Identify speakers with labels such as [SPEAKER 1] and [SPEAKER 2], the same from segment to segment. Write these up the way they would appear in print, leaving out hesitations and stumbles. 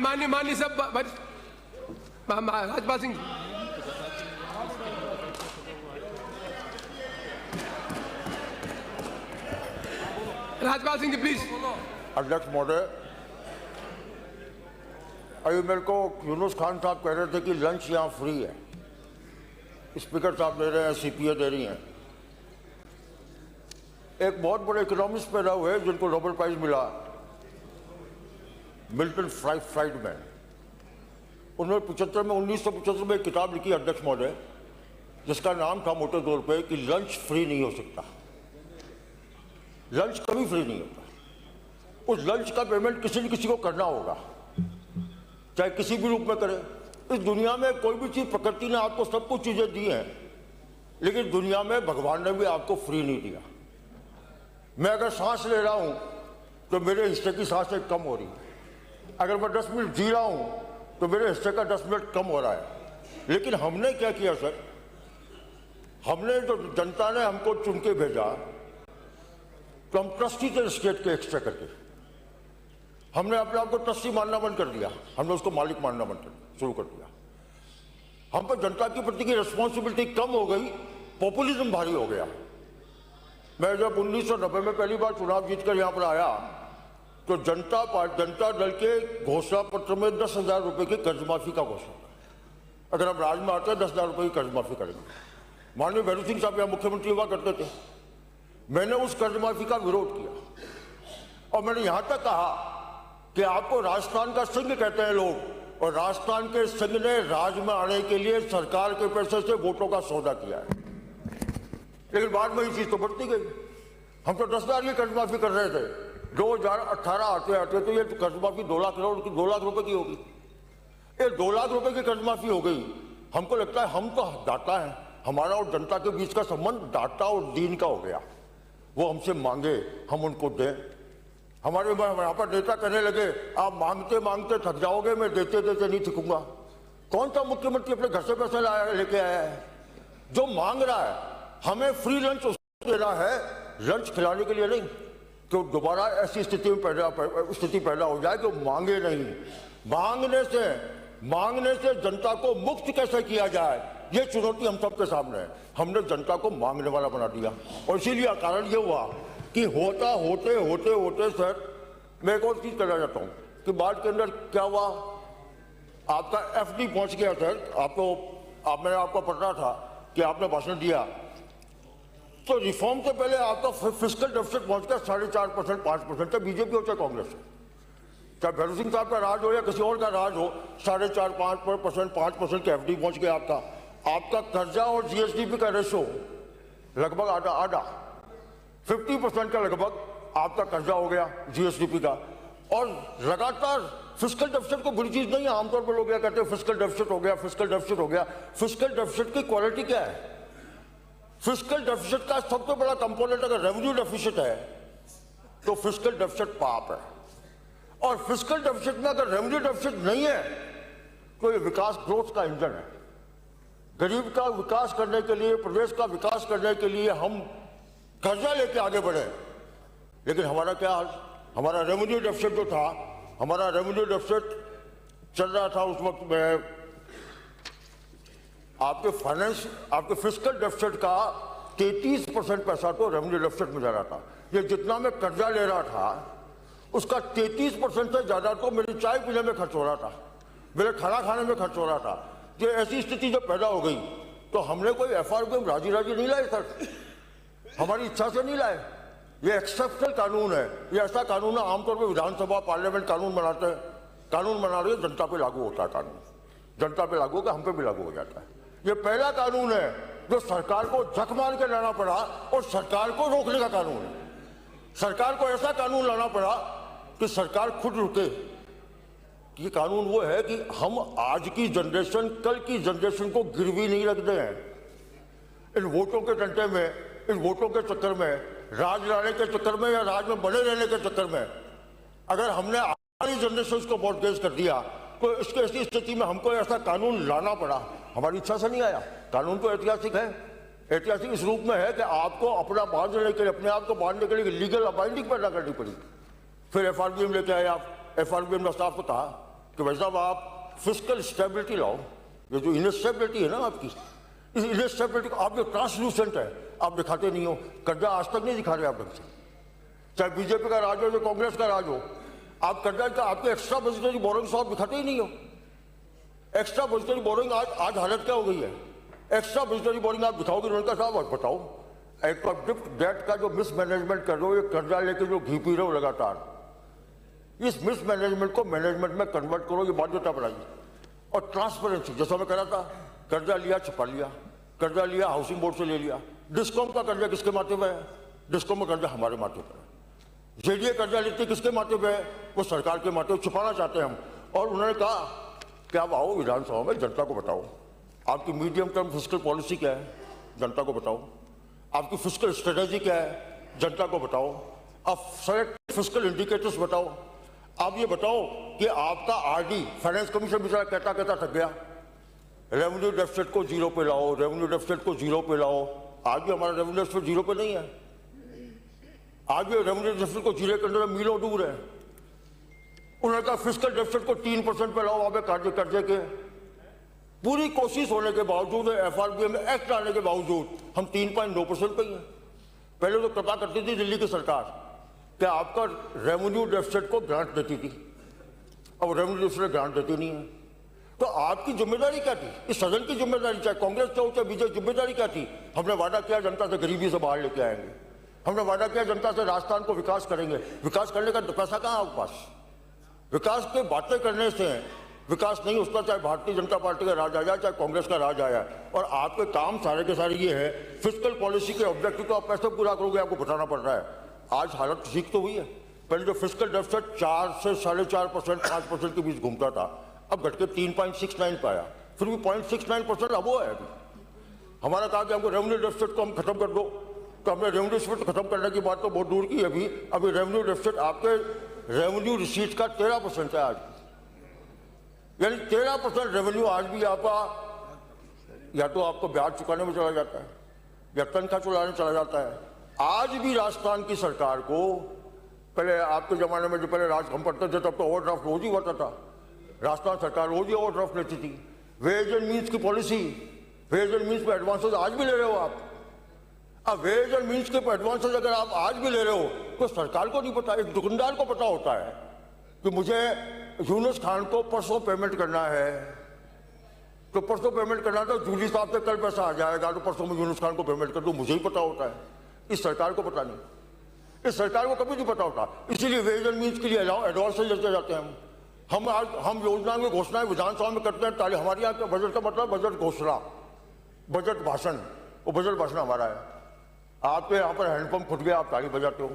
[SPEAKER 1] माननीय सब राजपाल सिंह जी प्लीज।
[SPEAKER 2] अध्यक्ष महोदय, अभी मेरे को यूनुस खान साहब कह रहे थे कि लंच यहाँ फ्री है, स्पीकर साहब दे रहे हैं, सीपीए दे रही हैं। एक बहुत बड़े इकोनॉमिस्ट पैदा हुए जिनको नोबेल प्राइज मिला मिल्टन फ्राइडमैन। उन्होंने 1975 में एक किताब लिखी अध्यक्ष महोदय, जिसका नाम था मोटे तौर पे कि लंच फ्री नहीं हो सकता। लंच कभी फ्री नहीं होता। उस लंच का पेमेंट किसी न किसी को करना होगा, चाहे किसी भी रूप में करे। इस दुनिया में कोई भी चीज, प्रकृति ने आपको सब कुछ चीजें दी हैं, लेकिन दुनिया में भगवान ने भी आपको फ्री नहीं दिया। मैं अगर सांस ले रहा हूं तो मेरे हिस्से की सांसें कम हो रही है। अगर मैं 10 मिनट जी रहा हूं तो मेरे हिस्से का 10 मिनट कम हो रहा है। लेकिन हमने क्या किया सर, हमने जो जनता ने हमको चुन के भेजा, तो हम ट्रस्टी थे स्टेट के एक्स्ट्रा करके। हमने अपने आप को ट्रस्टी मानना बंद कर दिया, हमने उसको मालिक मानना बंद कर शुरू कर दिया। हम पर जनता के प्रति की रिस्पॉन्सिबिलिटी कम हो गई, पॉपुलिज्म भारी हो गया। मैं जब 1990 में पहली बार चुनाव जीतकर यहाँ पर आया, तो जनता दल के घोषणा पत्र में 10,000 रुपए की कर्ज माफी का घोषणा था। अगर हम राज में आते हैं 10,000 रुपए की कर्ज माफी करेंगे। माननीय भैरू सिंह साहब यहाँ मुख्यमंत्री हुआ करते थे। मैंने उस कर्ज माफी का विरोध किया और मैंने यहां तक कहा कि आपको राजस्थान का सिंह कहते हैं लोग, और राजस्थान के सिंह ने राज में आने के लिए सरकार के पैसे से वोटों का सौदा किया है। लेकिन बाद में ये चीज तो बढ़ती गई। हम तो 10,000 की कर्ज माफी कर रहे थे, 2018 आते आते तो ये कर्ज माफी 2 लाख रुपए की होगी। ये 2 लाख रुपए की कर्ज माफी हो गई। हमको लगता है हम तो दाता है, हमारा और जनता के बीच का संबंध दाता और दीन का हो गया। वो हमसे मांगे, हम उनको दें। हमारे यहाँ पर नेता कहने लगे आप मांगते मांगते थक जाओगे, मैं देते देते नहीं थकूंगा। कौन सा मुख्यमंत्री अपने घर से पैसे लेके आया है? जो मांग रहा है हमें फ्री लंच दे रहा है, लंच खिलाने के लिए नहीं। तो दोबारा ऐसी स्थिति पैदा हो जाए कि मांगे नहीं। मांगने से जनता को मुक्त कैसे किया जाए, ये चुनौती हम सबके सामने है। हमने जनता को मांगने वाला बना दिया, और इसीलिए कारण ये हुआ कि होते सर, मैं एक और चीज कहना चाहता हूं कि बाद के अंदर क्या हुआ, आपका एफडी पहुंच गया सर। मैंने आपको पढ़ा था कि आपने भाषण दिया, तो रिफॉर्म से पहले आपका फिस्कल डेफिसिट पहुंच गया 4.5%, 5%, चाहे बीजेपी हो चाहे कांग्रेस हो, चाहे भैरू सिंह साहब का राज हो या किसी और का राज हो, 4.5%, 5% के एफडी पहुंच गया आपका कर्जा और जीएसडीपी का रेशो लगभग आधा 50% का लगभग आपका कर्जा हो गया जीएसडीपी का। और लगातार फिस्कल डेफिसिट को बुरी चीज नहीं है। आमतौर पर लोग क्या कहते हैं फिस्कल डेफिसिट हो गया, फिस्कल डेफिसिट हो गया। फिस्कल डेफिसिट की क्वालिटी क्या है? फिस्कल डेफिसिट का सबसे बड़ा कंपोनेंट अगर रेवेन्यू डेफिसिट है तो फिस्कल डेफिसिट पाप है। और फिस्कल डेफिसिट में अगर रेवेन्यू डेफिसिट नहीं है तो ये विकास ग्रोथ का इंजन है। गरीब का विकास करने के लिए, प्रदेश का विकास करने के लिए हम कर्जा लेके आगे बढ़े, लेकिन हमारा क्या हाल, हमारा रेवेन्यू डेफिसिट जो था, हमारा रेवेन्यू डेफिसिट चल रहा था उस वक्त में आपके फिस्कल डेफिसिट का 33% पैसा तो रेवेन्यू डेफिसिट में जा रहा था। ये जितना मैं कर्जा ले रहा था उसका 33% से ज्यादा तो मेरी चाय पीने में खर्च हो रहा था, मेरे खाना खाने में खर्च हो रहा था। ये ऐसी स्थिति जब पैदा हो गई तो हमने कोई एफआरबीएम राजी नहीं लाए सर, हमारी इच्छा से नहीं लाए। ये एक्सेप्शनल कानून है, ये ऐसा कानून है आमतौर पर विधानसभा पार्लियामेंट कानून बनाते हैं, कानून बना रही है, जनता पे लागू होता है कानून, जनता पे लागू होगा, हम पे भी लागू हो जाता है। ये पहला कानून है जो सरकार को झक मार के लाना पड़ा और सरकार को रोकने का कानून है। सरकार को ऐसा कानून लाना पड़ा कि सरकार खुद रुके। ये कानून वो है कि हम आज की जनरेशन कल की जनरेशन को गिरवी नहीं रख दें। इन वोटों के डंडे में, इन वोटों के चक्कर में, राज लाने के चक्कर में या राज में बने रहने के चक्कर में अगर हमने आने जनरेशन को मॉर्गेज कर दिया तो इसके ऐसी स्थिति में हमको ऐसा कानून लाना पड़ा। हमारी इच्छा से नहीं आया। कानून तो ऐतिहासिक है, ऐतिहासिक इस रूप में है कि आपको अपना बांधने के लिए, अपने आप को बांधने के लिए लीगल बाइंडिंग पैदा करनी पड़ी। फिर एफआरबीएम लेके आए आप। एफआरबीएम ने साफ कहा कि भाई साहब आप फिजिकल स्टेबिलिटी लाओ, ये जो इनस्टेबिलिटी है ना आपकी, इस इनस्टेबिलिटी को आप जो ट्रांसलूसेंट है आप दिखाते नहीं हो। कर्जा आज तक नहीं दिखा रहे आप ढंग से, चाहे बीजेपी का राज हो या कांग्रेस का राज हो, आप कर्जा का आपके एक्स्ट्रा बजटरी बोरोइंग आप दिखाते ही नहीं हो। एक्स्ट्रा बजटरी बोरोइंग आज हालत क्या हो गई है, एक्स्ट्रा बजटरी बोरोइंग आप दिखाओगे उनका साहब आप बताओ। एक डेट का जो मिसमैनेजमेंट कर रहे हो, ये कर्जा लेके जो घी पी रहे हो लगातार, इस मिसमैनेजमेंट को मैनेजमेंट में कन्वर्ट करो, ये बाध्यता बनाइए। और ट्रांसपेरेंसी, जैसा मैं कह रहा था, कर्जा लिया छपा लिया, कर्जा लिया हाउसिंग बोर्ड से ले लिया। डिस्कॉम का कर्जा किसके माथे पे है? डिस्कॉम का कर्जा हमारे माथे पे है। जेडीए कर्जा लेते किसके माथे पे है? वो सरकार के माथे, छुपाना चाहते हैं हम। और उन्होंने कहा कि आप आओ विधानसभा में, जनता को बताओ आपकी मीडियम टर्म फिस्कल पॉलिसी क्या है, जनता को बताओ आपकी फिस्कल स्ट्रेटेजी क्या है, जनता को बताओ आप सेलेक्ट फिस्कल इंडिकेटर्स बताओ। आप ये बताओ कि आपका आरडी फाइनेंस कमीशन बेचारा कहता कहता थक गया, रेवेन्यू डेफिसिट को जीरो पे लाओ, रेवेन्यू डेफिसिट को जीरो पे लाओ। आज भी हमारा रेवेन्यू डेफिसिट जीरो पे नहीं है, आज भी रेवेन्यू डेफिसिट को जीरो करने में मीलों दूर है। उन्होंने कहा फिस्कल डेफिसिट को 3% पे लाओ, आप कर्जे के पूरी कोशिश होने के बावजूद, एफआरबीएम एक्ट आने के बावजूद हम 3.9% पे ही हैं। पहले तो कृपा करती थी दिल्ली की सरकार कि आपका रेवेन्यू डेफिसिट को ग्रांट देती थी, अब रेवेन्यू डेफिसिट ग्रांट देती नहीं है। तो आपकी जिम्मेदारी क्या थी, इस सदन की जिम्मेदारी, चाहे कांग्रेस चाहे चाहे बीजेपी, जिम्मेदारी क्या थी? हमने वादा किया जनता से गरीबी से बाहर लेके आएंगे, हमने वादा किया जनता से राजस्थान को विकास करेंगे। विकास करने का पैसा कहाँ आपके पास? विकास की बातें करने से विकास नहीं उसका, चाहे भारतीय जनता पार्टी का राज आया चाहे कांग्रेस का राज आया। और आपके काम सारे के सारे ये है, फिस्कल पॉलिसी के ऑब्जेक्टिव को आप कैसे पूरा करोगे आपको बताना पड़ रहा है। आज हालत ठीक तो हुई है, पहले जो फिस्कल डेफिसिट 4 से 4.5%, 5% के बीच घूमता था, अब घट के 3.69 पे आया, फिर भी 0.69% अब वो है। अभी हमारा कहा कि हमको रेवेन्यू डेफिसिट को हम खत्म कर दो, तो हमने रेवेन्यू डेफिसिट खत्म करने की बात तो बहुत दूर की है। अभी रेवेन्यू डेफिसिट आपके रेवेन्यू रिसीट का 13% है आज, यानी 13% रेवेन्यू आज भी आपका या तो आपको ब्याज चुकाने में चला जाता है या तनख्वाह चुलाने चला जाता है। आज भी राजस्थान की सरकार को, पहले आपके जमाने में जो पहले राज हम पढ़ते थे तब तो ओवरड्राफ्ट रोज ही होता था, राजस्थान सरकार रोज ही ओवरड्राफ्ट लेती थी। वेज एंड मीन्स की पॉलिसी, वेज एंड मीन्स पे एडवांसेस आज भी ले रहे हो आप। अब वेज एंड मीन्स के एडवांसेस अगर आप आज भी ले रहे हो तो सरकार को नहीं पता, एक दुकानदार को पता होता है कि मुझे यूनुस खान को परसों पेमेंट करना है, तो परसों पेमेंट करना तो जूली साहब से कल पैसा आ जाएगा, तो परसों में यूनुस खान को पेमेंट कर दूं, मुझे ही पता होता है, इस सरकार को पता नहीं, इस सरकार को कभी नहीं पता होता। इसीलिए वेज एंड मीन्स के लिए एडवांस लेते जाते हैं हम योजना की घोषणाएं विधानसभा में करते हैं, ताली हमारे यहाँ के बजट का मतलब बजट घोषणा, बजट भाषण, वो बजट भाषण हमारा है। आपके यहाँ पर हैंडपंप खुल गया आप ताली बजाते हो,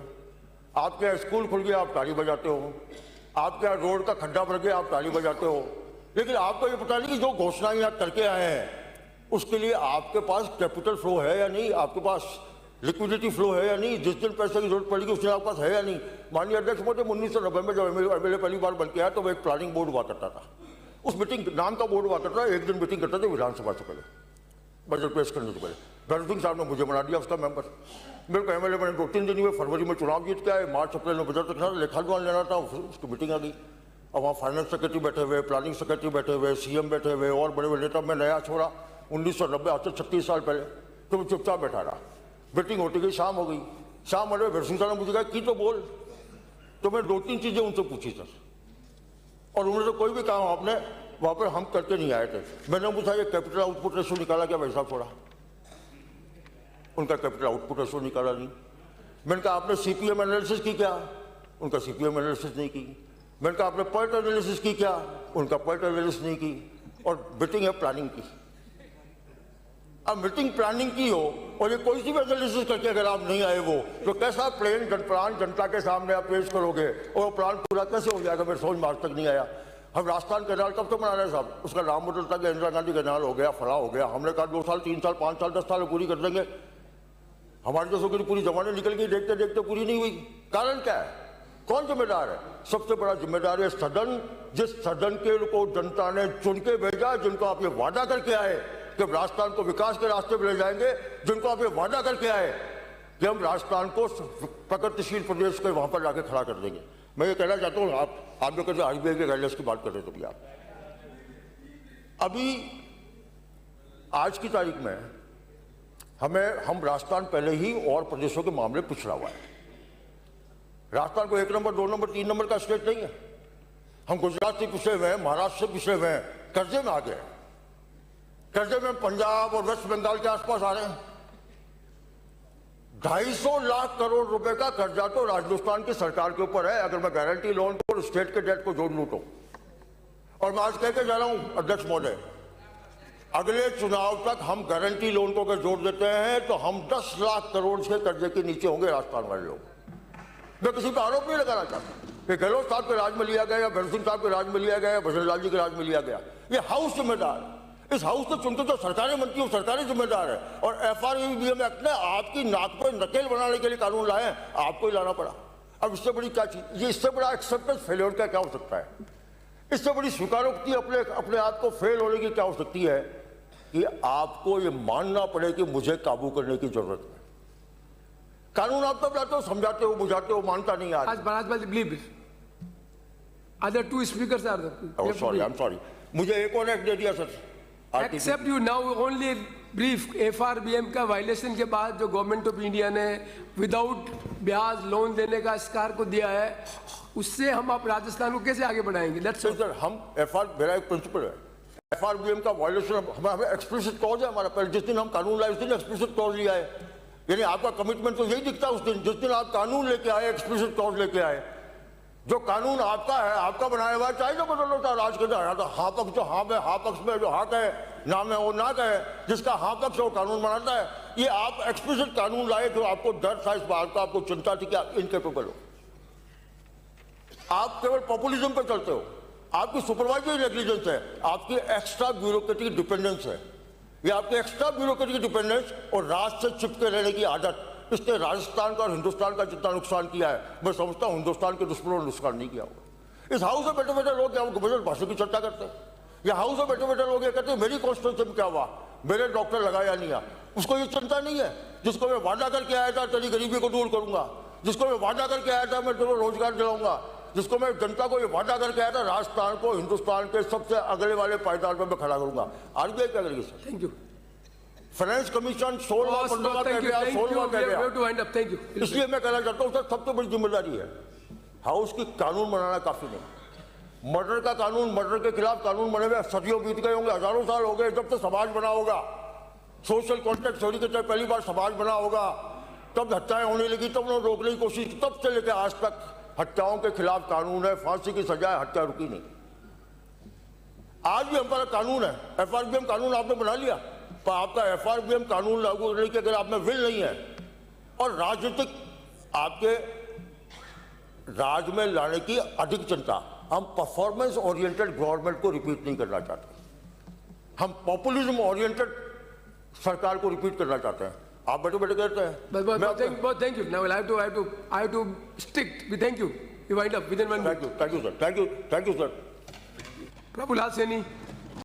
[SPEAKER 2] आपके यहाँ स्कूल खुल गया आप ताली बजाते हो, आपके यहाँ रोड का खड्डा भर गया आप ताली बजाते हो, लेकिन आपको ये पता नहीं कि जो घोषणाएं यहाँ करके आए हैं उसके लिए आपके पास कैपिटल फ्लो है या नहीं, आपके पास लिक्विडिटी फ्लो है या नहीं, जिस दिन पैसे की जरूरत पड़ेगी उस दिन आपके पास है या नहीं। माननीय अध्यक्ष महोदय 1990 में जब एमएलए पहली बार बन के आया तो वो एक प्लानिंग बोर्ड हुआ करता था, उस मीटिंग नाम का बोर्ड हुआ करता था, एक दिन मीटिंग करते थे विधानसभा से पहले, बजट पेश करने से पहले। भरत सिंह साहब ने मुझे बना दिया उसका मेंबर, मेरे को एमएलए मैंने 2-3 दिन हुए, फरवरी में चुनाव जीत के आए, मार्च अप्रैल में बजट रखा, लेखानुदान लेना था, उसकी मीटिंग आ गई। अब वहाँ फाइनेंस सेक्रेटरी बैठे हुए, प्लानिंग सेक्रेटरी बैठे हुए, सीएम बैठे हुए और बड़े बड़े नेता, मैं नया छोड़ा 1990 आज से 36 साल पहले, तो मैं चुपचाप बैठा रहा। मीटिंग होती गई, शाम हो गई, शाम होने भरत सिंह साहब ने मुझे कहा कि तो बोल, तो मैं 2-3 चीजें उनसे पूछी सर, और उन्होंने कोई भी काम आपने वहाँ पर हम करके नहीं आए थे। मैंने पूछा ये कैपिटल आउटपुट रेशो निकाला क्या? वैसा छोड़ा, उनका कैपिटल आउटपुट रेशो निकाला नहीं। मैंने कहा आपने सीपीएम एनालिसिस की क्या? उनका सीपीएम एनालिसिस नहीं की। मैंने कहा आपने पॉइंट एनालिसिस की क्या? उनका पॉइंट एनालिसिस नहीं की। और मीटिंग है प्लानिंग की। अब मीटिंग प्लानिंग की हो और ये कोई सी भी एनालिसिस करके अगर आप नहीं आए वो, तो कैसा प्लान जनता के सामने आप पेश करोगे और वो प्लान पूरा कैसे हो जाएगा? मेरे समझ में आज तक नहीं आया। हम राजस्थान कैनाल कब तक बना रहे हैं साहब? उसका नाम बदलता कि इंदिरा गांधी कैनाल हो गया, फला हो गया। हमने कहा 2 साल 3 साल 5 साल 10 साल पूरी कर देंगे। हमारे देशों की पूरी जमाने निकल गई, देखते देखते पूरी नहीं हुई। कारण क्या है? कौन जिम्मेदार है? सबसे बड़ा जिम्मेदार है सदन, जिस सदन के को जनता ने चुन के भेजा, जिनको आप ये वादा करके आए कि राजस्थान को विकास के रास्ते पर ले जाएंगे, जिनको आप ये वादा करके आए कि हम राजस्थान को प्रगतिशील प्रदेश के वहां पर जाके खड़ा कर देंगे। मैं ये कहना चाहता हूँ, आप जो कहते हैं RBI के गाइडलाइंस की बात कर रहे थे भैया, अभी आज की तारीख में हम राजस्थान पहले ही और प्रदेशों के मामले पिछड़ा हुआ है। राजस्थान को 1 नंबर 2 नंबर 3 नंबर का स्टेट नहीं है। हम गुजरात से पिछड़े हुए हैं, महाराष्ट्र से पिछड़े हुए हैं, कर्जे में आ गए। कर्जे में पंजाब और वेस्ट बंगाल के आसपास आ रहे हैं। 250 लाख करोड़ रुपए का कर्जा तो राजस्थान की सरकार के ऊपर है। अगर मैं गारंटी लोन को और स्टेट के डेट को जोड़ लूं तो, और मैं आज कह के जा रहा हूं अध्यक्ष महोदय, अगले चुनाव तक हम गारंटी लोन को अगर जोड़ देते हैं तो हम 10 लाख करोड़ के कर्जे के नीचे होंगे राजस्थान वाले लोग। मैं किसी पर आरोप नहीं लगाना चाहता कि गहलोत साहब के राज में लिया गया या भैरव सिंह साहब के राज में लिया गया या भजन लाल जी के राज में लिया गया। ये हाउस जिम्मेदार है। इस हाउस को चुनते तो सरकारी मंत्री हो, सरकारी जिम्मेदार है। और FRBM एक्ट ने आपकी नाक पर नकेल बनाने के लिए कानून लाए, आपको ही लाना पड़ा। अब इससे बड़ी क्या चीज, ये इससे बड़ा एक्सेप्टेंस फेलियर का क्या हो सकता है? इससे बड़ी स्वीकारोक्ति अपने आप को फेल होने की क्या हो सकती है कि आपको ये मानना पड़े कि मुझे काबू करने की जरूरत है। कानून आप तब लाते हो, समझाते हो, बुझाते हो, मानता नहीं आज।
[SPEAKER 1] Other two speakers are there.
[SPEAKER 2] Sorry, मुझे एक और एक्ट दे दिया sir.
[SPEAKER 1] Except you now only brief FRBM का वायलेशन के बाद जो गवर्नमेंट ऑफ इंडिया ने विदाउट ब्याज लोन देने का सरकार को दिया है, उससे हम आप राजस्थान को कैसे आगे बढ़ाएंगे?
[SPEAKER 2] सर हम मेरा एक प्रिंसिपल है, FRBM का वायलेशन हमें एक्सप्लिसिट क्लॉज है हमारा। पहले जिस दिन हम कानून लाए उस दिन एक्सप्लिसिट क्लॉज लिया है। यानी आपका कमिटमेंट तो यही दिखता है उस दिन, जिस दिन आप कानून लेके आए, एक्सप्लिसिट क्लॉज लेके आए। जो कानून आपका है, आपका बनाया हुआ है, चाहे जो बदल होता है राज के अंदर, तो हाँ पक्ष जो हाँ में, हाँ पक्ष में जो हाँ कहे, ना में वो ना कहे, जिसका हाँ पक्ष वो कानून बनाता है। ये आप एक्सप्लिसिट कानून लाए जो आपको डर था इस बात का, आपको चिंता थी कि आप इनकेपेबल हो। आप केवल पॉपुलिज्म पर चलते हो। आपकी सुपरवाइजरी नेग्लिजेंस है, आपकी एक्स्ट्रा ब्यूरोक्रेटिक डिपेंडेंस है। ये आपकी एक्स्ट्रा ब्यूरोक्रेटिक डिपेंडेंस और राज से चिपके रहने की आदत, इसने राजस्थान का और हिंदुस्तान का जितना नुकसान किया है, मैं समझता हूं हिंदुस्तान के दुश्मनों ने नुकसान नहीं किया होगा। इस हाउस में बैठे बैठे लोग क्या बजट भाषण की चर्चा करते हैं? या हाउस में बैठे बैठे लोग ये कहते हैं मेरी कॉन्स्टिट्यूंसी में क्या हुआ, मेरे डॉक्टर लगाया नहीं है। उसको ये चिंता नहीं है जिसको मैं वादा करके आया था तेरी गरीबी को दूर करूंगा, जिसको मैं वादा करके आया था मैं तेरे रोजगार दिलाऊंगा, जिसको मैं जनता को ये वादा करके आया था राजस्थान को हिंदुस्तान के सबसे अगले वाले पायदान पर मैं खड़ा करूंगा। RBI क्या करेगी sir?
[SPEAKER 1] Thank you.
[SPEAKER 2] Finance commission 16 कह गया, 16 कह गया। इसलिए मैं कहना चाहता हूँ सर, सबसे बड़ी जिम्मेदारी है हाउस की कानून बनाना काफी नहीं। मर्डर का कानून, मर्डर के खिलाफ कानून बने हुए सदियों बीत गए होंगे, हजारों साल हो गए। जब से समाज बना होगा, सोशल कॉन्ट्रैक्ट थ्योरी के तहत पहली बार समाज बना होगा, तब हत्याएं होने लगी, तब उन्होंने रोकने की कोशिश की। तब से लेकर आज तक हत्याओं के खिलाफ कानून है, फांसी की सजा है, हत्या रुकी नहीं। आज भी हमारा कानून है, FRBM कानून आपने बना लिया, पर आपका FRBM कानून लागू करने की अगर आप में विल नहीं है और राजनीतिक आपके राज में लाने की अधिक चिंता, हम परफॉर्मेंस ओरिएंटेड गवर्नमेंट को रिपीट नहीं करना चाहते, हम पॉपुलिज्म ओरिएंटेड सरकार को रिपीट करना चाहते हैं। आप बैठे बैठे कहते हैं
[SPEAKER 1] thank you. Now I have to stick with thank you. You wind up within 1 minute.
[SPEAKER 2] Thank you sir, thank you sir.
[SPEAKER 1] Prabhulal Saini.